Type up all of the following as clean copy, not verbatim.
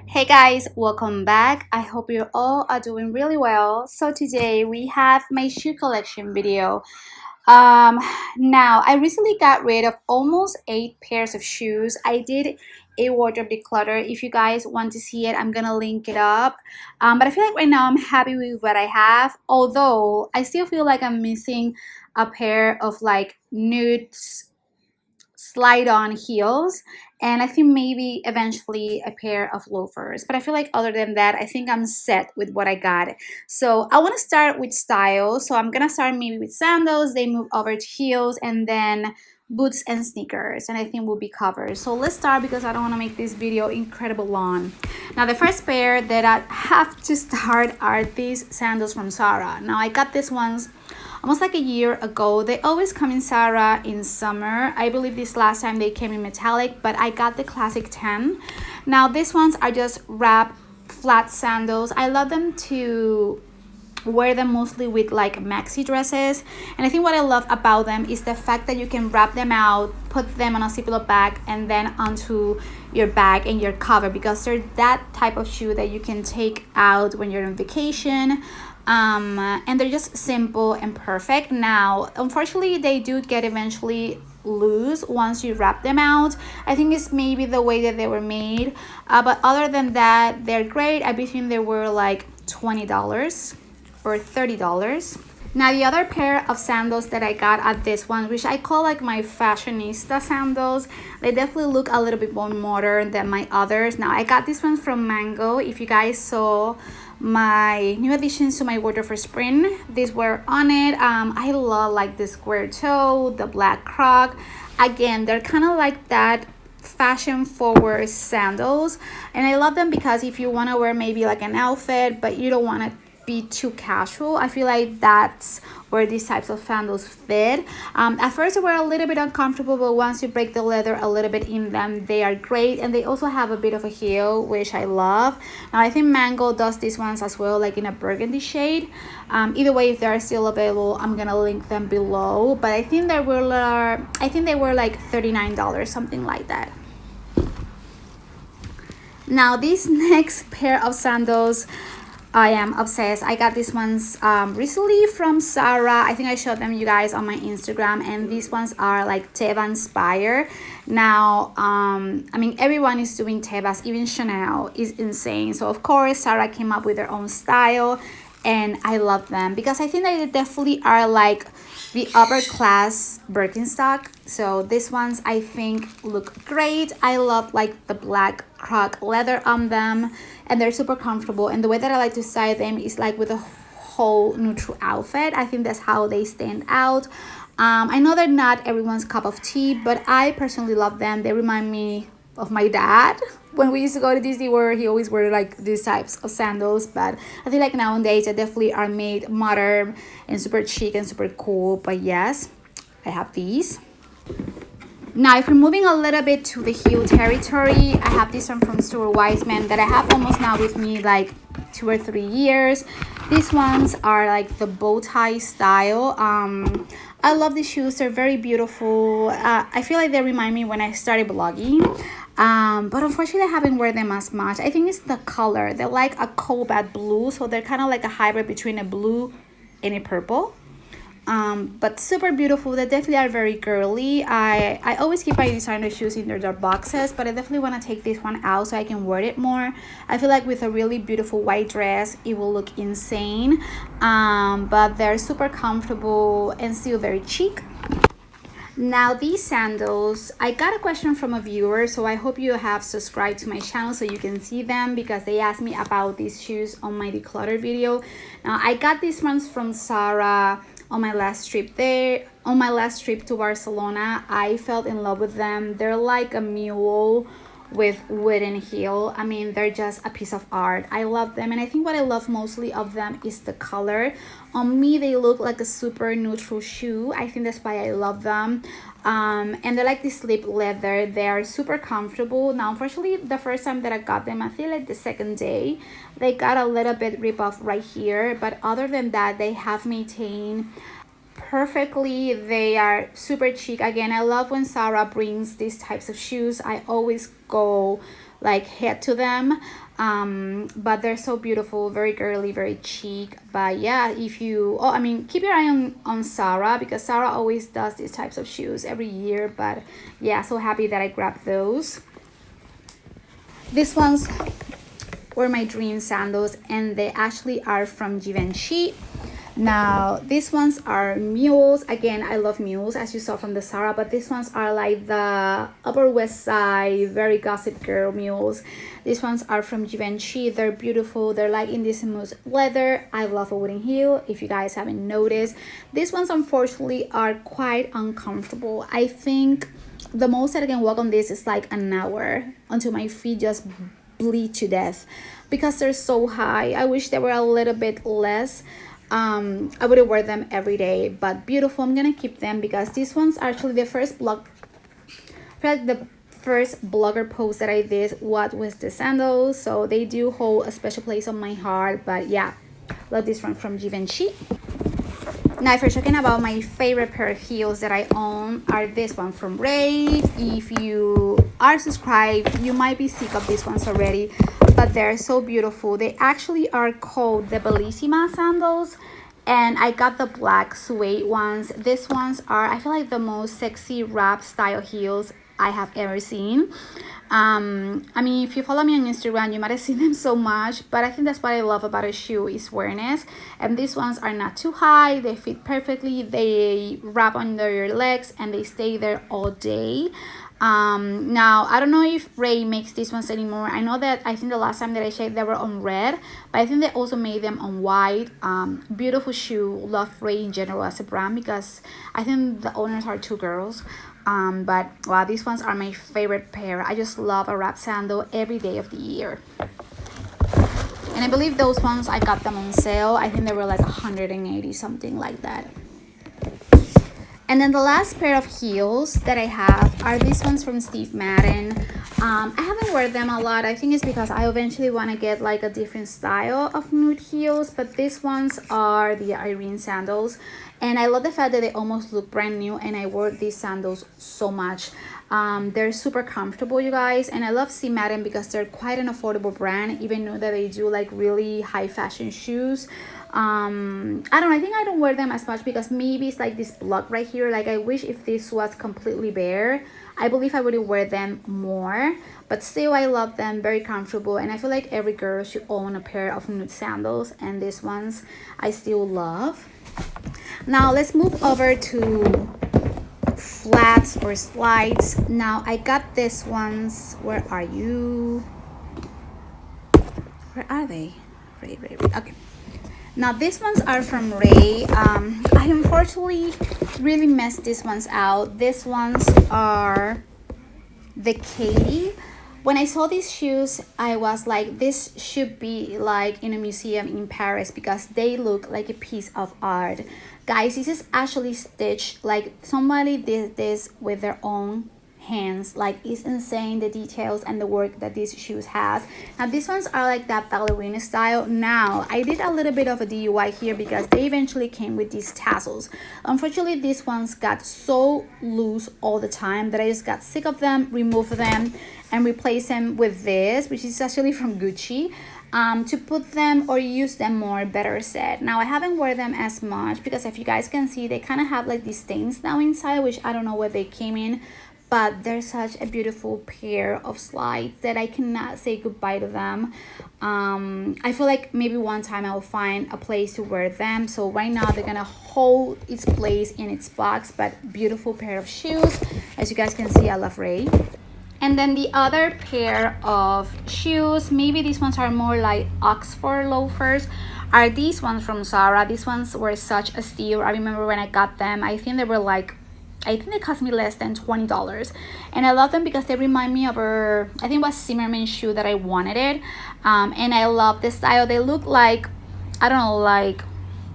Hey guys, welcome back. I hope you all are doing really well. So today we have my shoe collection video. Um, Now I recently got rid of almost 8 pairs of shoes. I did a wardrobe declutter. If you guys want to see it, I'm gonna link it up. But I feel like right now I'm happy with what I have. Although I still feel like I'm missing a pair of like nude slide on heels, and I think maybe eventually a pair of loafers, but I feel like other than that I think I'm set with what I got. So I want to start with style, so I'm gonna start maybe with sandals, they move over to heels, and then boots and sneakers, and I think we'll be covered. So let's start because I don't want to make this video incredible long. Now the first pair that I have to start are these sandals from Zara. Now I got these ones almost like a year ago. They always come in Zara in summer. I believe this last time they came in metallic, but I got the classic 10. Now these ones are just wrap flat sandals. I love them to wear them mostly with like maxi dresses, and I think what I love about them is the fact that you can wrap them out, put them on a Ziploc bag, and then onto your bag and your cover, because they're that type of shoe that you can take out when you're on vacation. And they're just simple and perfect. Now unfortunately they do get eventually loose once you wrap them out. I think it's maybe the way that they were made, but other than that they're great. I think they were like $20 or $30. Now the other pair of sandals that I got at this one, which I call like my fashionista sandals, they definitely look a little bit more modern than my others. Now I got this one from Mango. If you guys saw my new additions to my wardrobe for spring, these were on it. I love like the square toe, the black croc. Again, they're kind of like that fashion forward sandals, and I love them because if you want to wear maybe like an outfit but you don't want to be too casual, I feel like that's where these types of sandals fit. At first they were a little bit uncomfortable, but once you break the leather a little bit in them, they are great, and they also have a bit of a heel, which I love. Now I think Mango does these ones as well, like in a burgundy shade. Either way, if they are still available, I'm gonna link them below, but I think they were like $39, something like that. Now this next pair of sandals, I am obsessed. I got these ones recently from Zara. I think I showed them you guys on my Instagram, and these ones are like Teva inspired. Now I mean everyone is doing Tevas, even Chanel is insane. So of course Zara came up with their own style, and I love them because I think that they definitely are like the upper class Birkenstock. So these ones I think look great. I love like the black croc leather on them, and they're super comfortable, and the way that I like to style them is like with a whole neutral outfit. I think that's how they stand out. I know they're not everyone's cup of tea, but I personally love them. They remind me of my dad when we used to go to Disney World. He always wore like these types of sandals, but I feel like nowadays they definitely are made modern and super chic and super cool. But yes, I have these. Now if we're moving a little bit to the heel territory, I have this one from Stuart Weitzman that I have almost now with me like 2 or 3 years. These ones are like the bow tie style. I love these shoes. They're very beautiful. I feel like they remind me when I started blogging, but unfortunately I haven't worn them as much. I think it's the color. They're like a cobalt blue, so they're kind of like a hybrid between a blue and a purple. But super beautiful. They definitely are very girly. I always keep my designer shoes in their boxes, but I definitely want to take this one out so I can wear it more. I feel like with a really beautiful white dress it will look insane. But they're super comfortable and still very chic. Now these sandals, I got a question from a viewer, so I hope you have subscribed to my channel so you can see them, because they asked me about these shoes on my declutter video. Now I got these ones from Zara on my last trip to Barcelona. I fell in love with them. They're like a mule with wooden heel. I mean, they're just a piece of art. I love them, and I think what I love mostly of them is the color. On me they look like a super neutral shoe. I think that's why I love them. And they're like this slip leather. They are super comfortable. Now unfortunately the first time that I got them, I feel like the second day they got a little bit rip off right here, but other than that they have maintained perfectly. They are super chic. Again, I love when Zara brings these types of shoes. I always go like head to them, but they're so beautiful, very girly, very chic. But yeah, if you, oh, I mean, keep your eye on Sarah, because Sarah always does these types of shoes every year. But yeah, so happy that I grabbed those. These ones were my dream sandals, and they actually are from Givenchy. Now these ones are mules. Again, I love mules, as you saw from the Sarah, but these ones are like the Upper West Side, very gossip girl mules. These ones are from Givenchy. They're beautiful. They're like in this smooth leather. I love a wooden heel, if you guys haven't noticed. These ones unfortunately are quite uncomfortable. I think the most that I can walk on this is like an hour until my feet just bleed to death because they're so high. I wish they were a little bit less. I wouldn't wear them every day, but beautiful. I'm gonna keep them because these ones are actually the first blogger post that I did what was the sandals, so they do hold a special place on my heart. But yeah, love this one from Givenchy. Now, if you're talking about my favorite pair of heels that I own, are this one from Raye. If you are subscribed, you might be sick of these ones already, but they're so beautiful. They actually are called the Bellissima sandals, and I got the black suede ones. These ones are, I feel like, the most sexy wrap style heels I have ever seen. I mean, if you follow me on Instagram, you might have seen them so much, but I think that's what I love about a shoe is squareness. And these ones are not too high, they fit perfectly, they wrap under your legs, and they stay there all day. Now I don't know if Raye makes these ones anymore. I know that, I think the last time that I checked, they were on red, but I think they also made them on white. Beautiful shoe. Love Raye in general as a brand because I think the owners are two girls. But wow, these ones are my favorite pair. I just love a wrap sandal every day of the year. And I believe those ones, I got them on sale. I think they were like 180, something like that. And then the last pair of heels that I have are these ones from Steve Madden. I haven't worn them a lot. I think it's because I eventually want to get like a different style of nude heels, but these ones are the Irene sandals, and I love the fact that they almost look brand new, and I wore these sandals so much. They're super comfortable, you guys, and I love Steve Madden because they're quite an affordable brand, even though that they do like really high fashion shoes. I don't know, I think I don't wear them as much because maybe it's like this block right here. Like, I wish if this was completely bare, I believe I would wear them more, but still I love them, very comfortable, and I feel like every girl should own a pair of nude sandals, and these ones I still love. Now let's move over to flats or slides. Now I got these ones. Where are you? Where are they? Raye. Okay. Now these ones are from Raye. I unfortunately really messed these ones out. These ones are the Katie. When I saw these shoes, I was like, this should be like in a museum in Paris because they look like a piece of art. Guys, this is actually stitched. Like, somebody did this with their own hands. Like, it's insane, the details and the work that these shoes has. Now these ones are like that ballerina style. Now I did a little bit of a DIY here because they eventually came with these tassels. Unfortunately, these ones got so loose all the time that I just got sick of them, removed them, and replaced them with this, which is actually from Gucci, to put them or use them more, better said. Now I haven't worn them as much because, if you guys can see, they kind of have like these stains now inside, which I don't know where they came in, but they're such a beautiful pair of slides that I cannot say goodbye to them. I feel like maybe one time I'll find a place to wear them. So right now they're gonna hold its place in its box, but beautiful pair of shoes. As you guys can see, I love Raye. And then the other pair of shoes, maybe these ones are more like Oxford loafers, are these ones from Zara. These ones were such a steal. I remember when I got them, I think they were like, I think they cost me less than $20, and I love them because they remind me of I think it was Zimmerman shoe that I wanted it, and I love the style. They look like, I don't know, like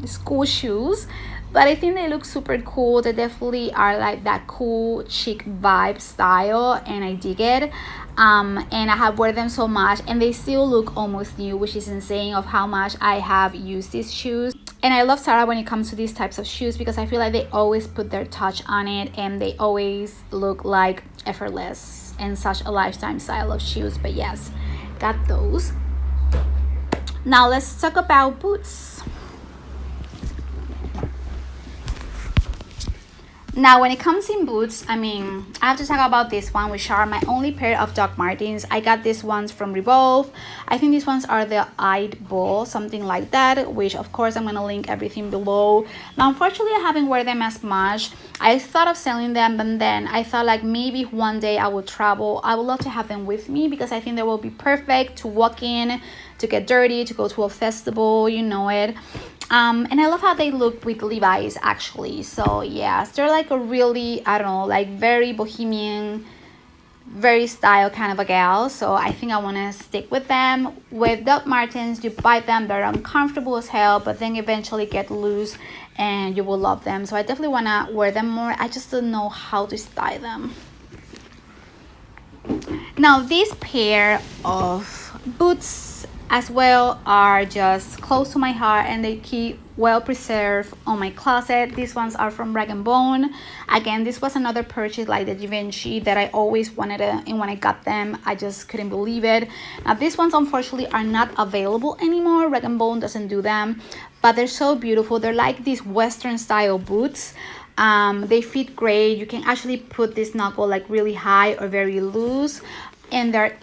school shoes, but I think they look super cool. They definitely are like that cool chic vibe style, and I dig it. and I have worn them so much and they still look almost new, which is insane of how much I have used these shoes. And I love Zara when it comes to these types of shoes because I feel like they always put their touch on it and they always look like effortless and such a lifetime style of shoes. But yes, got those. Now let's talk about boots. Now when it comes in boots, I mean, I have to talk about this one, which are my only pair of Doc Martens. I got these ones from Revolve. I think these ones are the Eyeball, something like that, which of course I'm gonna link everything below. Now unfortunately I haven't worn them as much. I thought of selling them, but then I thought like maybe one day I will travel. I would love to have them with me because I think they will be perfect to walk in, to get dirty, to go to a festival, you know it. And I love how they look with Levi's actually. So yes, they're like a really, I don't know, like very bohemian, very style kind of a gal. So I think I want to stick with them. With Doc Martens, you buy them, they're uncomfortable as hell, but then eventually get loose and you will love them. So I definitely want to wear them more. I just don't know how to style them. Now this pair of boots as well are just close to my heart and they keep well preserved on my closet. These ones are from Rag & Bone. Again, this was another purchase like the Givenchy that I always wanted, and when I got them I just couldn't believe it. Now these ones unfortunately are not available anymore. Rag & Bone doesn't do them, but they're so beautiful. They're like these Western style boots. They fit great. You can actually put this knuckle like really high or very loose, and they're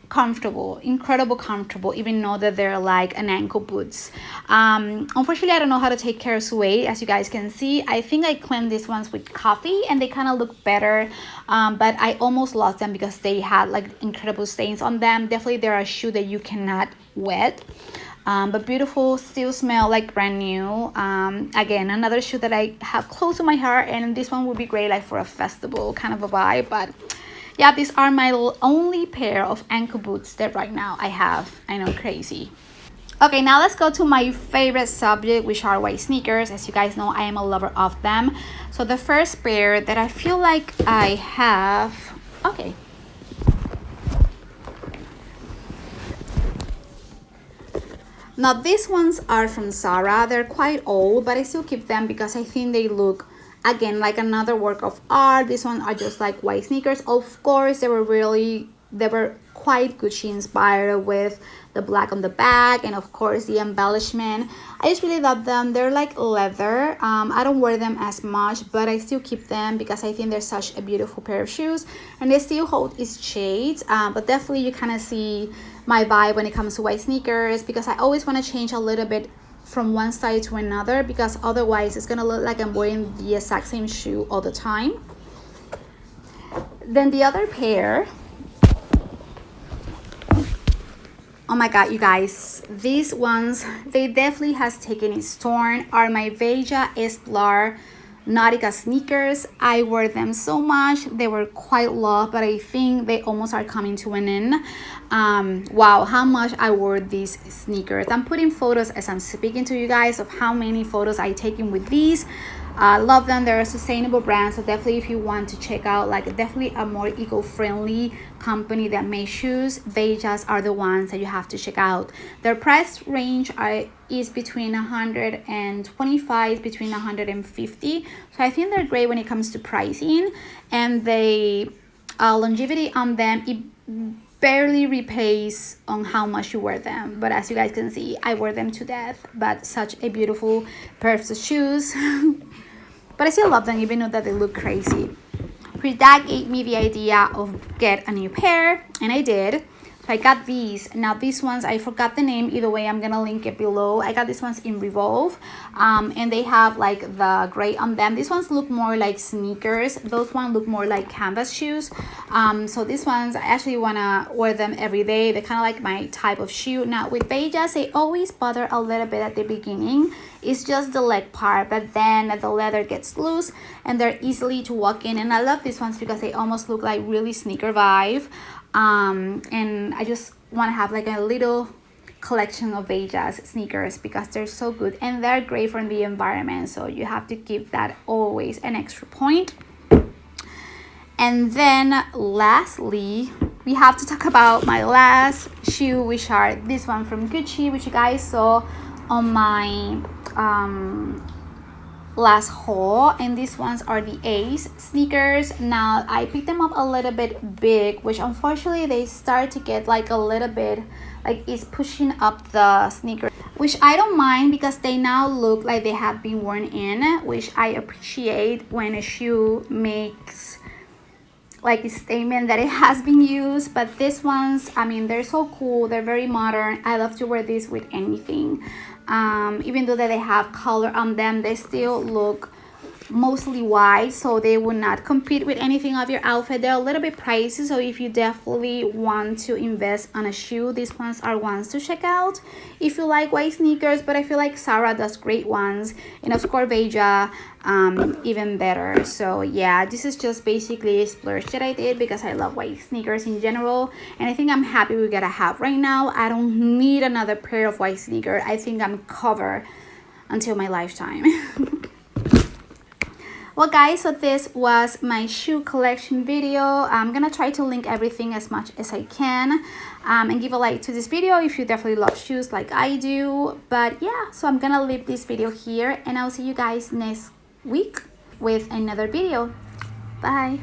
comfortable, incredible comfortable, even though that they're like an ankle boots. Unfortunately I don't know how to take care of suede. As you guys can see, I think I cleaned these ones with coffee and they kind of look better, but I almost lost them because they had like incredible stains on them. Definitely they're a shoe that you cannot wet, but beautiful, still smell like brand new. Again, another shoe that I have close to my heart, and this one would be great like for a festival kind of a vibe. But yeah, these are my only pair of ankle boots that right now I have. I know, crazy. Okay, now let's go to my favorite subject, which are white sneakers. As you guys know, I am a lover of them. So the first pair that I feel like I have, okay. Now these ones are from Zara. They're quite old, but I still keep them because I think they look, again, like another work of art. These ones are just like white sneakers. Of course, they were quite Gucci inspired with the black on the back and of course the embellishment. I just really love them. They're like leather. I don't wear them as much, but I still keep them because I think they're such a beautiful pair of shoes, and they still hold its shades. But definitely you kind of see my vibe when it comes to white sneakers, because I always want to change a little bit from one side to another, because otherwise it's gonna look like I'm wearing the exact same shoe all the time. Then the other pair, oh my god, you guys, these ones, they definitely has taken its turn, are my Veja Explorer Nautica sneakers. I wore them so much. They were quite low, but I think they almost are coming to an end. Wow, how much I wore these sneakers. I'm putting photos as I'm speaking to you guys of how many photos I taken with these. Love them. They're a sustainable brand, so definitely if you want to check out like definitely a more eco-friendly company that makes shoes, Vejas are the ones that you have to check out. Their price range is between 125 between 150, so I think they're great when it comes to pricing, and the longevity on them, it barely repays on how much you wear them. But as you guys can see, I wear them to death. But such a beautiful pair of shoes. But I still love them even though that they look crazy. Which that gave me the idea of get a new pair, and I did. So I got these. Now these ones, I forgot the name. Either way, I'm gonna link it below. I got these ones in Revolve, and they have like the gray on them. These ones look more like sneakers. Those ones look more like canvas shoes. So these ones, I actually wanna wear them every day. They're kind of like my type of shoe. Now with Vejas, they always bother a little bit at the beginning. It's just the leg part, but then the leather gets loose and they're easily to walk in. And I love these ones because they almost look like really sneaker vibe. And I just want to have like a little collection of Vejas sneakers because they're so good and they're great for the environment, so you have to give that always an extra point. And then lastly, we have to talk about my last shoe, which are this one from Gucci, which you guys saw on my last haul, and these ones are the Ace sneakers. Now I picked them up a little bit big, which unfortunately they start to get like a little bit like it's pushing up the sneaker, which I don't mind because they now look like they have been worn in, which I appreciate when a shoe makes like a statement that it has been used. But these ones, I mean, they're so cool, they're very modern. I love to wear this with anything. Even though that they have color on them, they still look mostly white, so they would not compete with anything of your outfit. They're a little bit pricey, so if you definitely want to invest on a shoe, these ones are ones to check out if you like white sneakers. But I feel like Zara does great ones, and of course Veja even better. So yeah, this is just basically a splurge that I did because I love white sneakers in general, and I think I'm happy with what I have right now. I don't need another pair of white sneakers. I think I'm covered until my lifetime. Well guys, so this was my shoe collection video. I'm gonna try to link everything as much as I can, and give a like to this video if you definitely love shoes like I do. But yeah, so I'm gonna leave this video here, and I'll see you guys next week with another video. Bye.